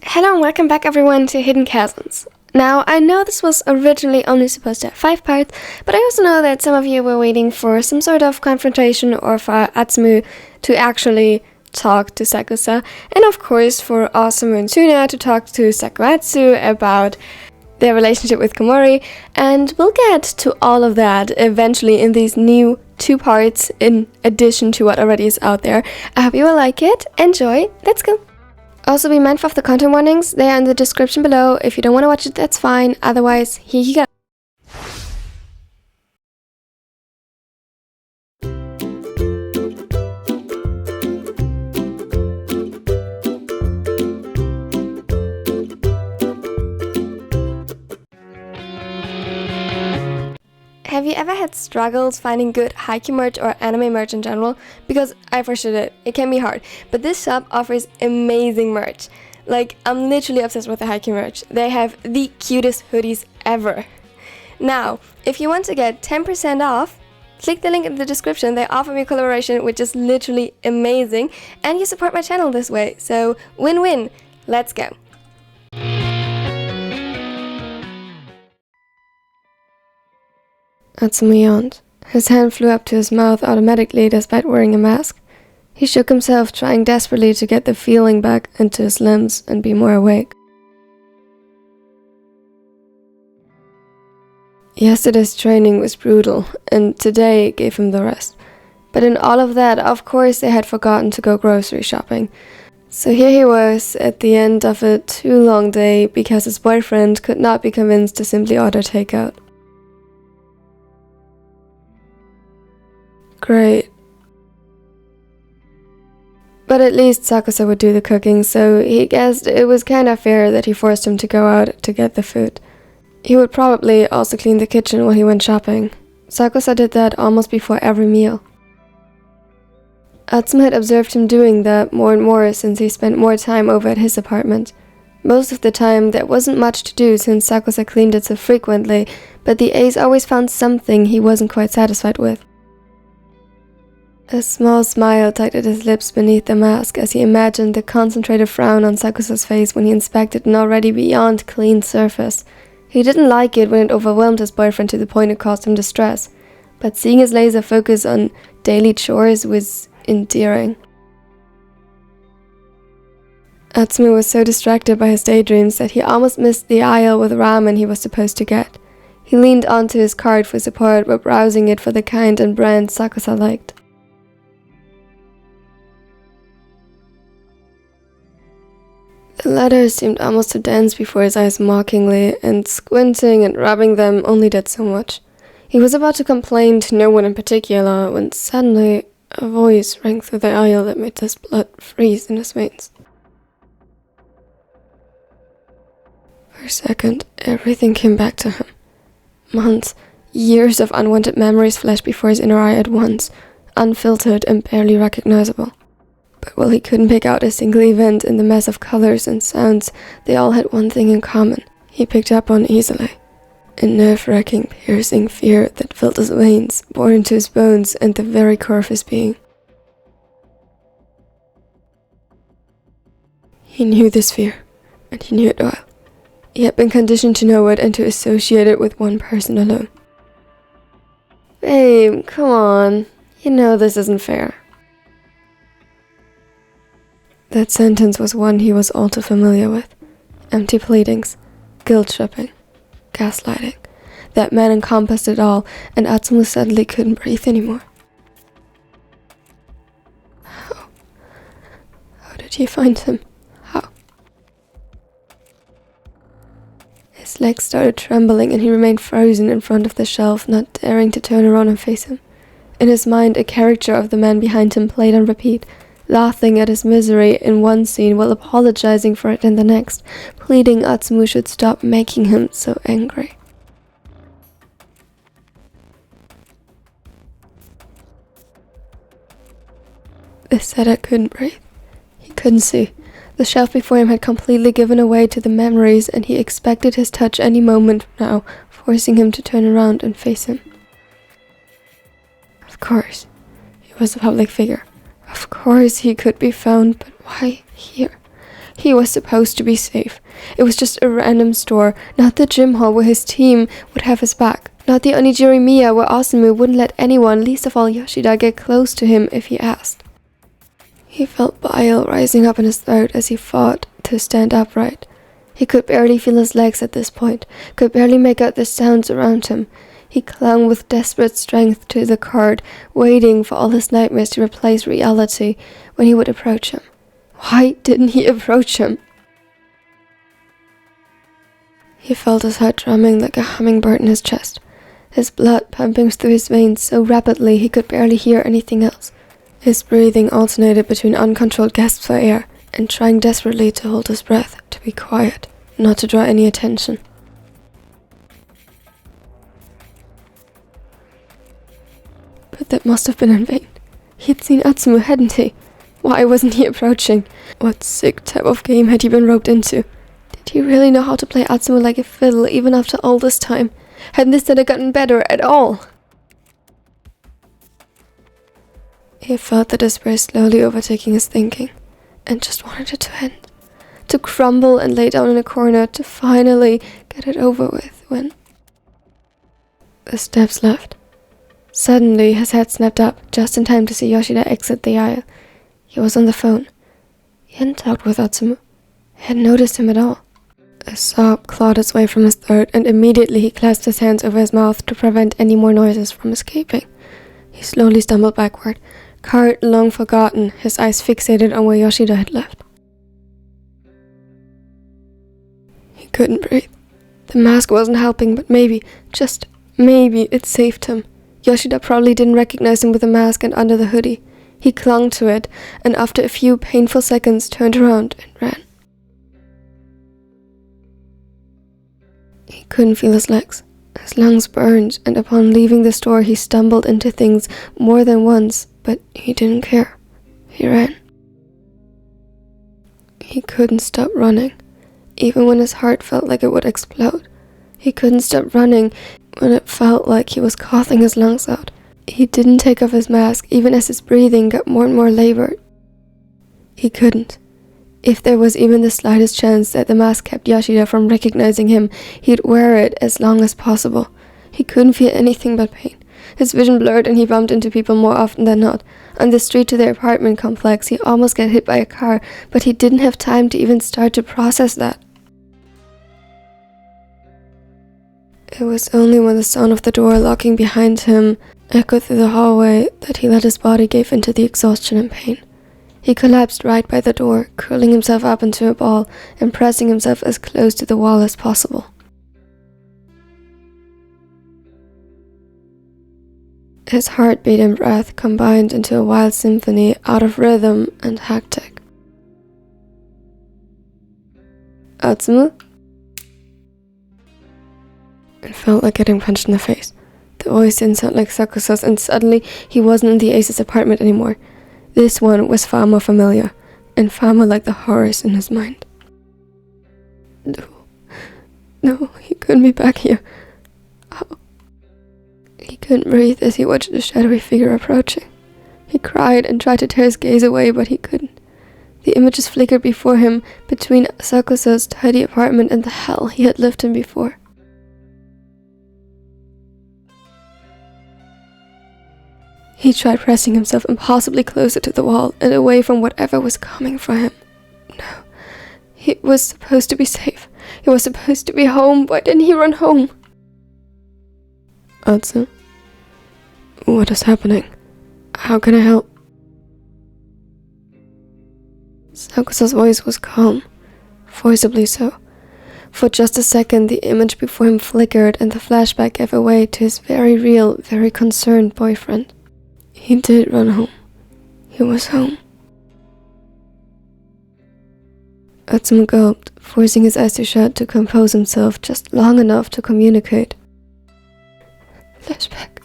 Hello and welcome back everyone to Hidden Chasms. Now, I know this was originally only supposed to have 5 parts, but I also know that some of you were waiting for some sort of confrontation or for Atsumu to actually talk to Sakusa, and of course for Atsumu and Tuna to talk to SakuAtsu about their relationship with Komori, and we'll get to all of that eventually in these new 2 parts in addition to what already is out there. I hope you will like it. Enjoy. Let's go. Also, be mindful of the content warnings. They are in the description below. If you don't want to watch it, that's fine. Otherwise, here you go. Have you ever had struggles finding good Haikyuu merch or anime merch in general? Because I for sure did. It can be hard. But this shop offers amazing merch. Like, I'm literally obsessed with the Haikyuu merch. They have the cutest hoodies ever. Now, if you want to get 10% off, click the link in the description. They offer me a collaboration, which is literally amazing. And you support my channel this way. So, win-win. Let's go. Atsumu yawned. His hand flew up to his mouth automatically despite wearing a mask. He shook himself, trying desperately to get the feeling back into his limbs and be more awake. Yesterday's training was brutal, and today gave him the rest. But in all of that, of course, they had forgotten to go grocery shopping. So here he was, at the end of a too long day, because his boyfriend could not be convinced to simply order takeout. Great. But at least Sakusa would do the cooking, so he guessed it was kinda fair that he forced him to go out to get the food. He would probably also clean the kitchen while he went shopping. Sakusa did that almost before every meal. Atsumu had observed him doing that more and more since he spent more time over at his apartment. Most of the time there wasn't much to do since Sakusa cleaned it so frequently, but the ace always found something he wasn't quite satisfied with. A small smile tugged at his lips beneath the mask as he imagined the concentrated frown on Sakusa's face when he inspected an already beyond clean surface. He didn't like it when it overwhelmed his boyfriend to the point it caused him distress, but seeing his laser focus on daily chores was endearing. Atsumu was so distracted by his daydreams that he almost missed the aisle with ramen he was supposed to get. He leaned onto his cart for support while browsing it for the kind and brand Sakusa liked. The letters seemed almost to dance before his eyes mockingly, and squinting and rubbing them only did so much. He was about to complain to no one in particular when suddenly a voice rang through the aisle that made his blood freeze in his veins. For a second, everything came back to him. Months, years of unwanted memories flashed before his inner eye at once, unfiltered and barely recognizable. But while he couldn't pick out a single event in the mess of colors and sounds, they all had one thing in common. He picked up on easily. A nerve-wracking, piercing fear that filled his veins, bore into his bones and the very core of his being. He knew this fear, and he knew it well. He had been conditioned to know it and to associate it with one person alone. Babe, come on. You know this isn't fair. That sentence was one he was all too familiar with. Empty pleadings, guilt-tripping, gaslighting. That man encompassed it all, and Atsumu suddenly couldn't breathe anymore. How did he find him? How? His legs started trembling and he remained frozen in front of the shelf, not daring to turn around and face him. In his mind, a caricature of the man behind him played on repeat, laughing at his misery in one scene while apologizing for it in the next, pleading Atsumu should stop making him so angry. This said I couldn't breathe. He couldn't see. The shelf before him had completely given away to the memories, and he expected his touch any moment now, forcing him to turn around and face him. Of course, he was a public figure. Of course he could be found, but why here? He was supposed to be safe. It was just a random store, not the gym hall where his team would have his back, not the onigiri Miya where Atsumu wouldn't let anyone, least of all Yoshida, get close to him if he asked. He felt bile rising up in his throat as he fought to stand upright. He could barely feel his legs at this point, could barely make out the sounds around him. He clung with desperate strength to the cart, waiting for all his nightmares to replace reality when he would approach him. Why didn't he approach him? He felt his heart drumming like a hummingbird in his chest, his blood pumping through his veins so rapidly he could barely hear anything else. His breathing alternated between uncontrolled gasps for air and trying desperately to hold his breath, to be quiet, not to draw any attention. But that must have been in vain. He had seen Atsumu, hadn't he? Why wasn't he approaching? What sick type of game had he been roped into? Did he really know how to play Atsumu like a fiddle even after all this time? Had this not gotten better at all? He felt the despair slowly overtaking his thinking, and just wanted it to end. To crumble and lay down in a corner, to finally get it over with when... The steps left. Suddenly, his head snapped up, just in time to see Yoshida exit the aisle. He was on the phone. He hadn't talked with Atsumu. He hadn't noticed him at all. A sob clawed its way from his throat, and immediately he clasped his hands over his mouth to prevent any more noises from escaping. He slowly stumbled backward, cart long forgotten, his eyes fixated on where Yoshida had left. He couldn't breathe. The mask wasn't helping, but maybe, just maybe, it saved him. Yoshida probably didn't recognize him with the mask and under the hoodie. He clung to it, and after a few painful seconds turned around and ran. He couldn't feel his legs. His lungs burned, and upon leaving the store he stumbled into things more than once, but he didn't care. He ran. He couldn't stop running, even when his heart felt like it would explode. He couldn't stop running when it felt like he was coughing his lungs out. He didn't take off his mask, even as his breathing got more and more labored. He couldn't. If there was even the slightest chance that the mask kept Yoshida from recognizing him, he'd wear it as long as possible. He couldn't feel anything but pain. His vision blurred and he bumped into people more often than not. On the street to their apartment complex, he almost got hit by a car, but he didn't have time to even start to process that. It was only when the sound of the door locking behind him echoed through the hallway that he let his body give into the exhaustion and pain. He collapsed right by the door, curling himself up into a ball and pressing himself as close to the wall as possible. His heartbeat and breath combined into a wild symphony out of rhythm and hectic. Atsumu? It felt like getting punched in the face. The voice didn't sound like Sakusa's, and suddenly he wasn't in the ace's apartment anymore. This one was far more familiar, and far more like the horrors in his mind. No, he couldn't be back here. How? He couldn't breathe as he watched the shadowy figure approaching. He cried and tried to tear his gaze away, but he couldn't. The images flickered before him between Sakusa's tidy apartment and the hell he had lived in before. He tried pressing himself impossibly closer to the wall and away from whatever was coming for him. No, he was supposed to be safe. He was supposed to be home. Why didn't he run home? Atsu, what is happening? How can I help? Sakusa's voice was calm, forcibly so. For just a second, the image before him flickered and the flashback gave away to his very real, very concerned boyfriend. He did run home. He was home. Atsumu gulped, forcing his eyes to shut to compose himself just long enough to communicate. Flashback.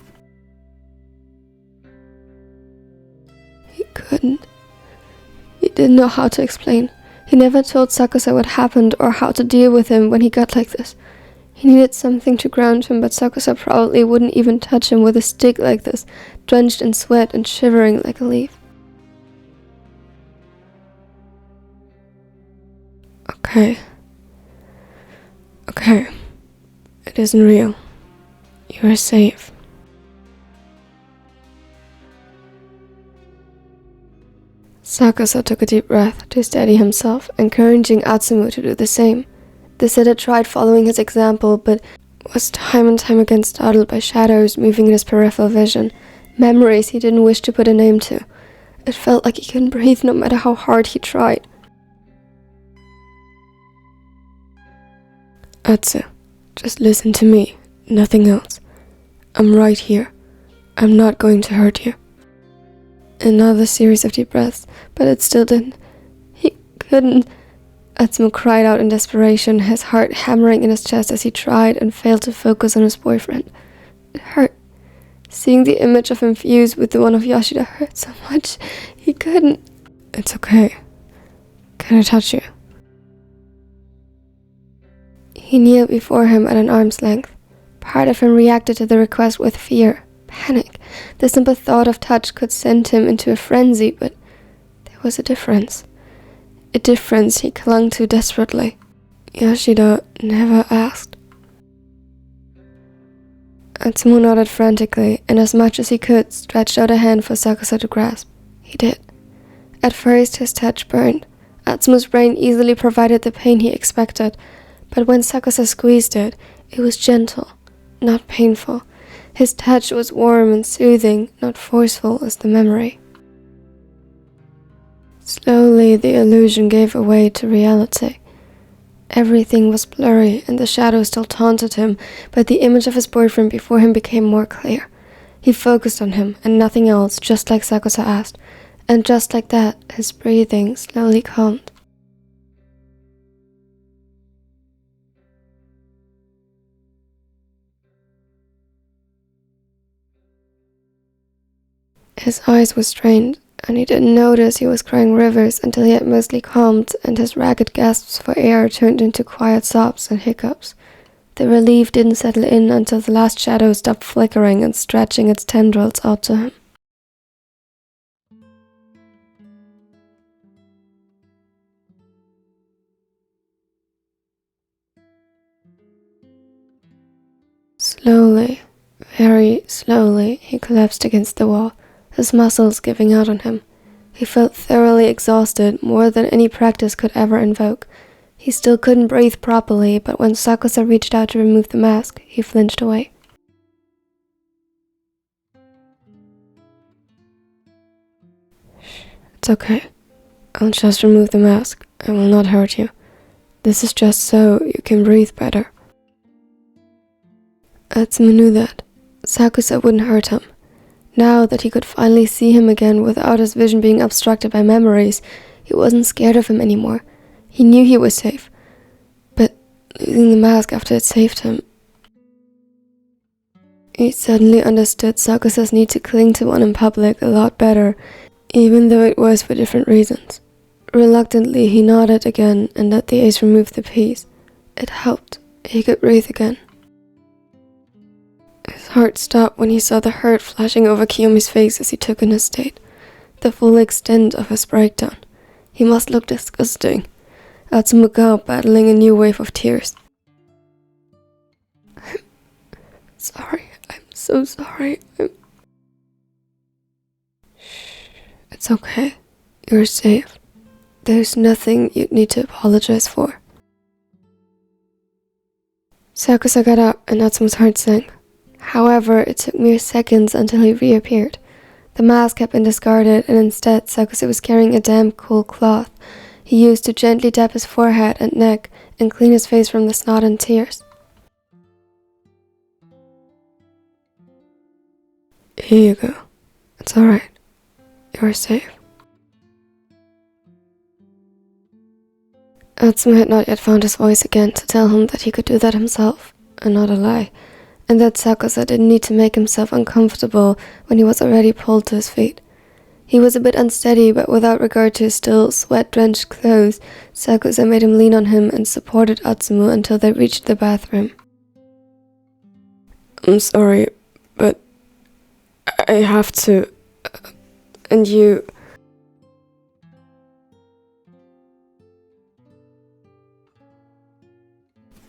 He couldn't. He didn't know how to explain. He never told Sakusa what happened or how to deal with him when he got like this. He needed something to ground him, but Sakusa probably wouldn't even touch him with a stick like this, drenched in sweat and shivering like a leaf. okay. Okay. It isn't real. You are safe. Sakusa took a deep breath to steady himself, encouraging Atsumu to do the same. The sitter tried following his example, but was time and time again startled by shadows moving in his peripheral vision, memories he didn't wish to put a name to. It felt like he couldn't breathe no matter how hard he tried. Atsu, just listen to me, nothing else. I'm right here. I'm not going to hurt you. Another series of deep breaths, but it still didn't. He couldn't. Atsumu cried out in desperation, his heart hammering in his chest as he tried and failed to focus on his boyfriend. It hurt. Seeing the image of him fused with the one of Yoshida hurt so much. He couldn't. It's okay. Can I touch you? He kneeled before him at an arm's length. Part of him reacted to the request with fear, panic. The simple thought of touch could send him into a frenzy, but there was a difference. A difference he clung to desperately. Yoshida never asked. Atsumu nodded frantically, and as much as he could, stretched out a hand for Sakusa to grasp. He did. At first, his touch burned. Atsumu's brain easily provided the pain he expected, but when Sakusa squeezed it, it was gentle, not painful. His touch was warm and soothing, not forceful as the memory. Slowly, the illusion gave way to reality. Everything was blurry, and the shadow still taunted him, but the image of his boyfriend before him became more clear. He focused on him, and nothing else, just like Sakusa asked, and just like that, his breathing slowly calmed. His eyes were strained, and he didn't notice he was crying rivers until he had mostly calmed and his ragged gasps for air turned into quiet sobs and hiccups. The relief didn't settle in until the last shadow stopped flickering and stretching its tendrils out to him. Slowly, very slowly, he collapsed against the wall, his muscles giving out on him. He felt thoroughly exhausted, more than any practice could ever invoke. He still couldn't breathe properly, but when Sakusa reached out to remove the mask, he flinched away. Shh, it's okay. I'll just remove the mask. I will not hurt you. This is just so you can breathe better. Atsumu knew that. Sakusa wouldn't hurt him. Now that he could finally see him again without his vision being obstructed by memories, he wasn't scared of him anymore. He knew he was safe. But losing the mask after it saved him... He suddenly understood Sakusa's need to cling to one in public a lot better, even though it was for different reasons. Reluctantly, he nodded again and let the ace remove the piece. It helped. He could breathe again. His heart stopped when he saw the hurt flashing over Kiyomi's face as he took in his state, the full extent of his breakdown. He must look disgusting. Atsumu gulped, battling a new wave of tears. I'm sorry. I'm so sorry. Shh. It's okay. You're safe. There's nothing you'd need to apologize for. Sakusa got up and Atsumu's heart sank. However, it took mere seconds until he reappeared. The mask had been discarded, and instead Sakusa was carrying a damp, cool cloth he used to gently dab his forehead and neck and clean his face from the snot and tears. Here you go. It's alright. You're safe. Atsumu had not yet found his voice again to tell him that he could do that himself, and not a lie, and that Sakusa didn't need to make himself uncomfortable when he was already pulled to his feet. He was a bit unsteady, but without regard to his still sweat-drenched clothes, Sakusa made him lean on him and supported Atsumu until they reached the bathroom. I'm sorry, but I have to... and you...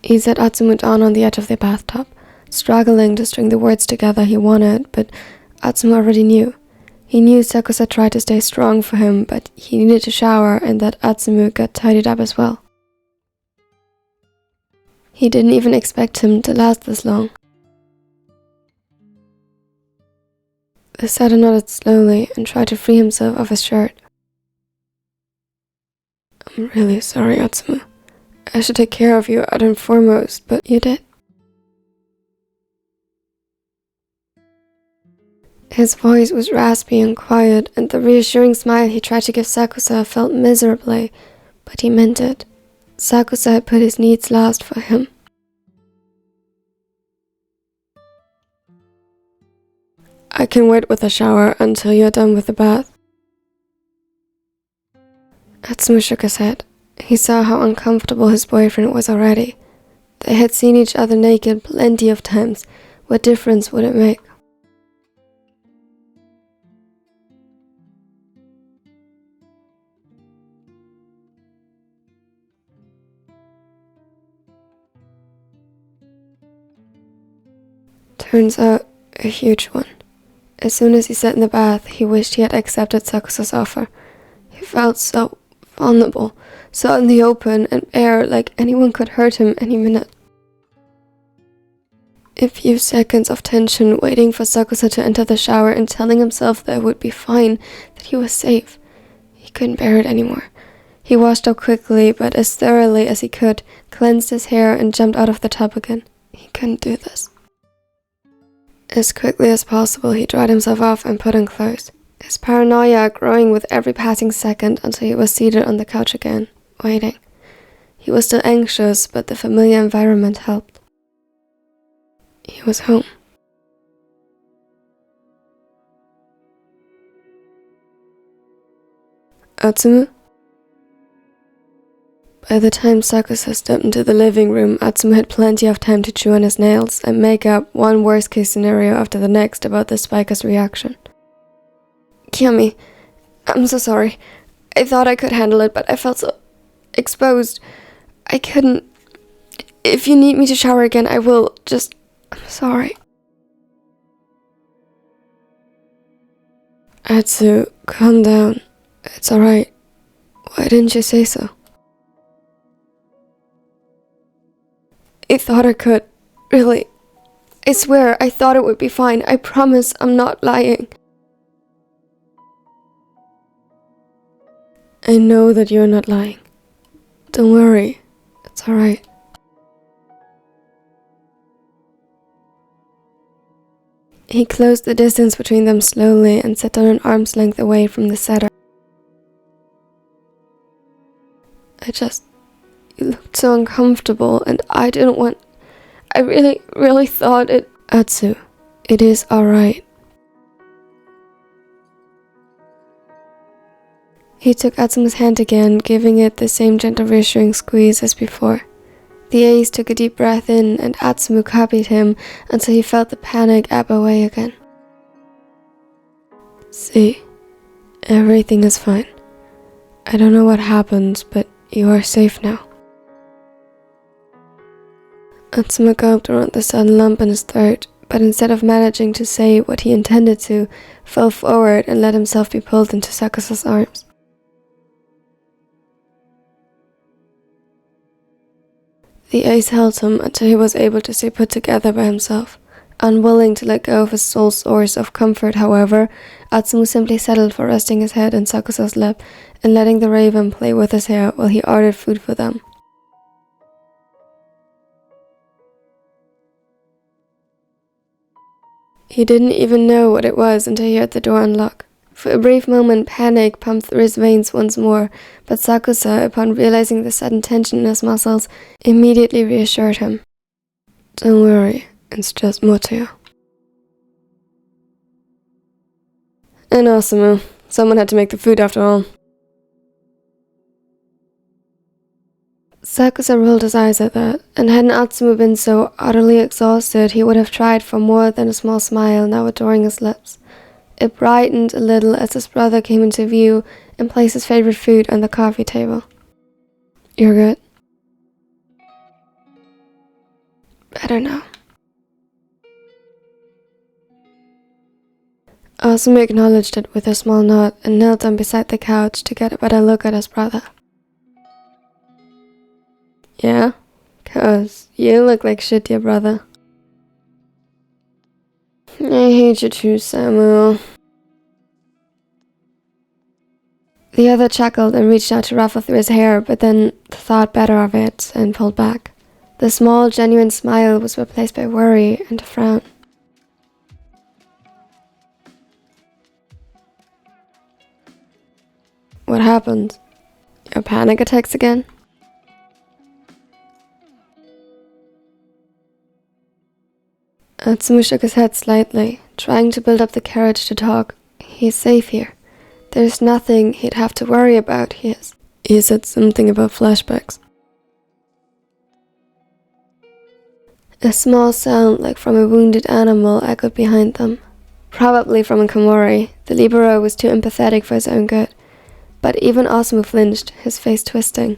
He set Atsumu down on the edge of the bathtub, struggling to string the words together he wanted, but Atsumu already knew. He knew Sakusa tried to stay strong for him, but he needed to shower and that Atsumu got tidied up as well. He didn't even expect him to last this long. The setter nodded slowly and tried to free himself of his shirt. I'm really sorry, Atsumu. I should take care of you out and foremost, but you did. His voice was raspy and quiet, and the reassuring smile he tried to give Sakusa felt miserably, but he meant it. Sakusa had put his needs last for him. I can wait with the shower until you're done with the bath. Atsumu shook his head. He saw how uncomfortable his boyfriend was already. They had seen each other naked plenty of times. What difference would it make? Turns out, a huge one. As soon as he sat in the bath, he wished he had accepted Sakusa's offer. He felt so vulnerable, so out in the open and bare, like anyone could hurt him any minute. A few seconds of tension waiting for Sakusa to enter the shower and telling himself that it would be fine, that he was safe. He couldn't bear it anymore. He washed up quickly, but as thoroughly as he could, cleansed his hair and jumped out of the tub again. He couldn't do this. As quickly as possible, he dried himself off and put on clothes. His paranoia growing with every passing second until he was seated on the couch again, waiting. He was still anxious, but the familiar environment helped. He was home. Atsumu? By the time Sakusa stepped into the living room, Atsumu had plenty of time to chew on his nails and make up one worst-case scenario after the next about the spiker's reaction. Kiyomi, I'm so sorry. I thought I could handle it, but I felt so exposed. I couldn't. If you need me to shower again, I will. I'm sorry. Atsu, calm down. It's alright. Why didn't you say so? I thought I could. Really. I swear, I thought it would be fine. I promise I'm not lying. I know that you're not lying. Don't worry. It's alright. He closed the distance between them slowly and sat down an arm's length away from the setter. You looked so uncomfortable and I didn't want... I really thought it... Atsu, it is alright. He took Atsumu's hand again, giving it the same gentle reassuring squeeze as before. The ace took a deep breath in and Atsumu copied him until he felt the panic ebb away again. See, everything is fine. I don't know what happened, but you are safe now. Atsumu gulped around the sudden lump in his throat, but instead of managing to say what he intended to, fell forward and let himself be pulled into Sakusa's arms. The ace held him until he was able to stay put together by himself. Unwilling to let go of his sole source of comfort, however, Atsumu simply settled for resting his head on Sakusa's lap and letting the raven play with his hair while he ordered food for them. He didn't even know what it was until he heard the door unlock. For a brief moment, panic pumped through his veins once more, but Sakusa, upon realizing the sudden tension in his muscles, immediately reassured him. Don't worry, it's just Motoya. And Atsumu, someone had to make the food after all. Sakusa rolled his eyes at that, and hadn't Atsumu been so utterly exhausted, he would have tried for more than a small smile now adoring his lips. It brightened a little as his brother came into view and placed his favorite food on the coffee table. You're good? Better now. Atsumu acknowledged it with a small nod and knelt down beside the couch to get a better look at his brother. Yeah? 'Cause you look like shit, dear brother. I hate you too, Samu. The other chuckled and reached out to ruffle through his hair, but then thought better of it and pulled back. The small, genuine smile was replaced by worry and a frown. What happened? Your panic attacks again? Atsumu shook his head slightly, trying to build up the courage to talk. He's safe here. There's nothing he'd have to worry about, he is. He said something about flashbacks. A small sound like from a wounded animal echoed behind them. Probably from a Komori. The libero was too empathetic for his own good. But even Atsumu flinched, his face twisting.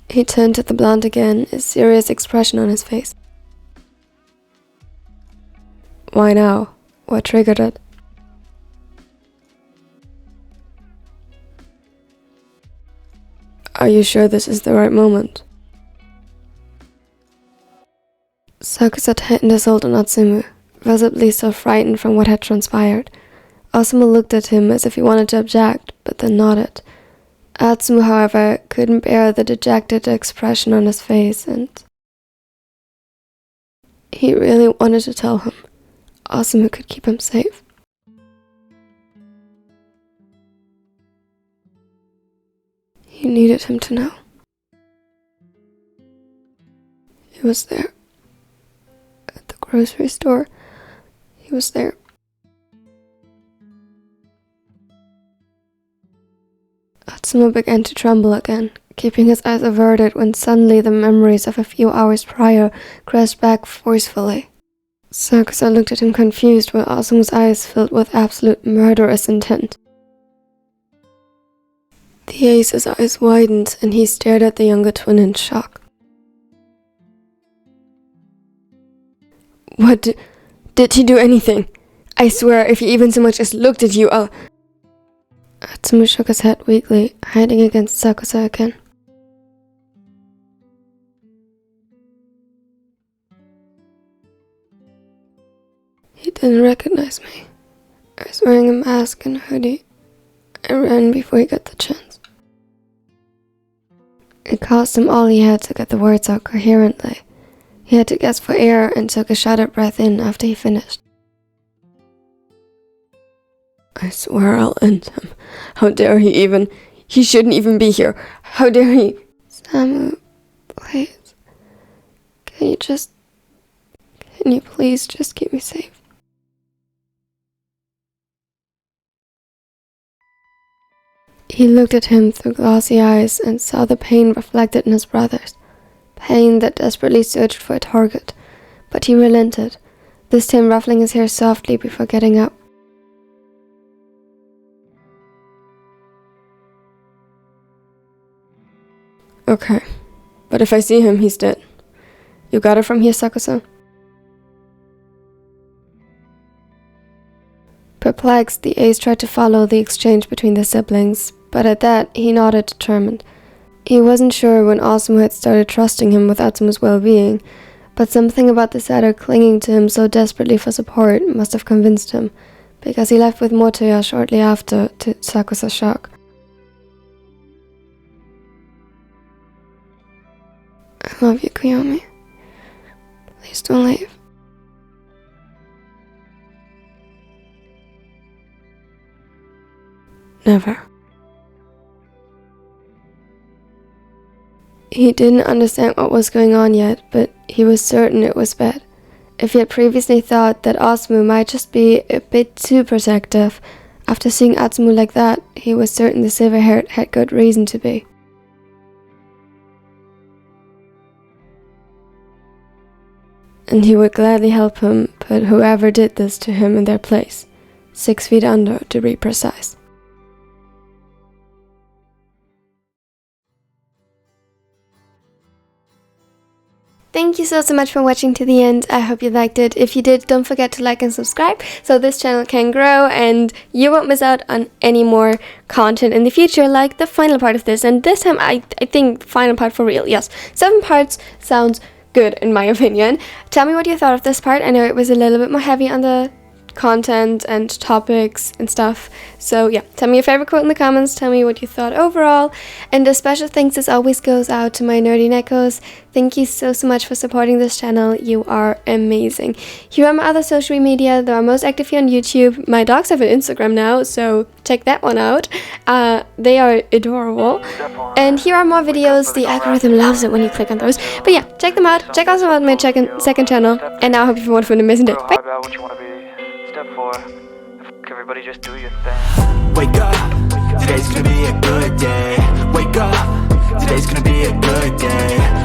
He turned to the blonde again, a serious expression on his face. Why now? What triggered it? Are you sure this is the right moment? Sakusa tightened his hold on Atsumu, visibly so frightened from what had transpired. Atsumu looked at him as if he wanted to object, but then nodded. Atsumu, however, couldn't bear the dejected expression on his face, and he really wanted to tell him. Atsumu could keep him safe. He needed him to know. He was there. At the grocery store. He was there. Atsumu began to tremble again, keeping his eyes averted when suddenly the memories of a few hours prior crashed back forcefully. Sakusa looked at him confused while Asumu's eyes filled with absolute murderous intent. The ace's eyes widened and he stared at the younger twin in shock. What did he do anything? I swear if he even so much as looked at you, I'll... Atsumu shook his head weakly, hiding against Sakusa again. He didn't recognize me. I was wearing a mask and a hoodie. I ran before he got the chance. It cost him all he had to get the words out coherently. He had to gasp for air and took a shuddered breath in after he finished. I swear I'll end him. How dare he even... He shouldn't even be here. How dare he... Samu, please. Can you please just keep me safe? He looked at him through glassy eyes and saw the pain reflected in his brother's. Pain that desperately searched for a target. But he relented, this time ruffling his hair softly before getting up. Okay, but if I see him, he's dead. You got it from here, Sakusa? Perplexed, the ace tried to follow the exchange between the siblings, but at that, he nodded determined. He wasn't sure when Atsumu had started trusting him with Atsumu's well-being, but something about the satyr clinging to him so desperately for support must have convinced him, because he left with Motoya shortly after, to Sakusa's shock. I love you, Kiyomi. Please don't leave. Never. He didn't understand what was going on yet, but he was certain it was bad. If he had previously thought that Atsumu might just be a bit too protective, after seeing Atsumu like that, he was certain the silver-haired had good reason to be. And he would gladly help him put whoever did this to him in their place, 6 feet under to be precise. Thank you so much for watching to the end. I hope you liked it. If you did, don't forget to like and subscribe so this channel can grow and you won't miss out on any more content in the future, like the final part of this. And this time I think final part for real. Yes, 7 parts sounds good in my opinion. Tell me what you thought of this part. I know it was a little bit more heavy on the content and topics and stuff, so yeah, tell me your favorite quote in the comments, tell me what you thought overall, and a special thanks as always goes out to my nerdy neckos. Thank you so much for supporting this channel. You are amazing. Here are my other social media. They are most active here on YouTube. My dogs have an Instagram now, so check that one out. They are adorable, and here are more videos. The algorithm loves it when you click on those, but yeah, check them out. Check also out my second channel, and now I hope you have a wonderful and amazing day. Bye. Step 4, everybody just do your thing. Wake up, today's gonna be a good day. Wake up, today's gonna be a good day.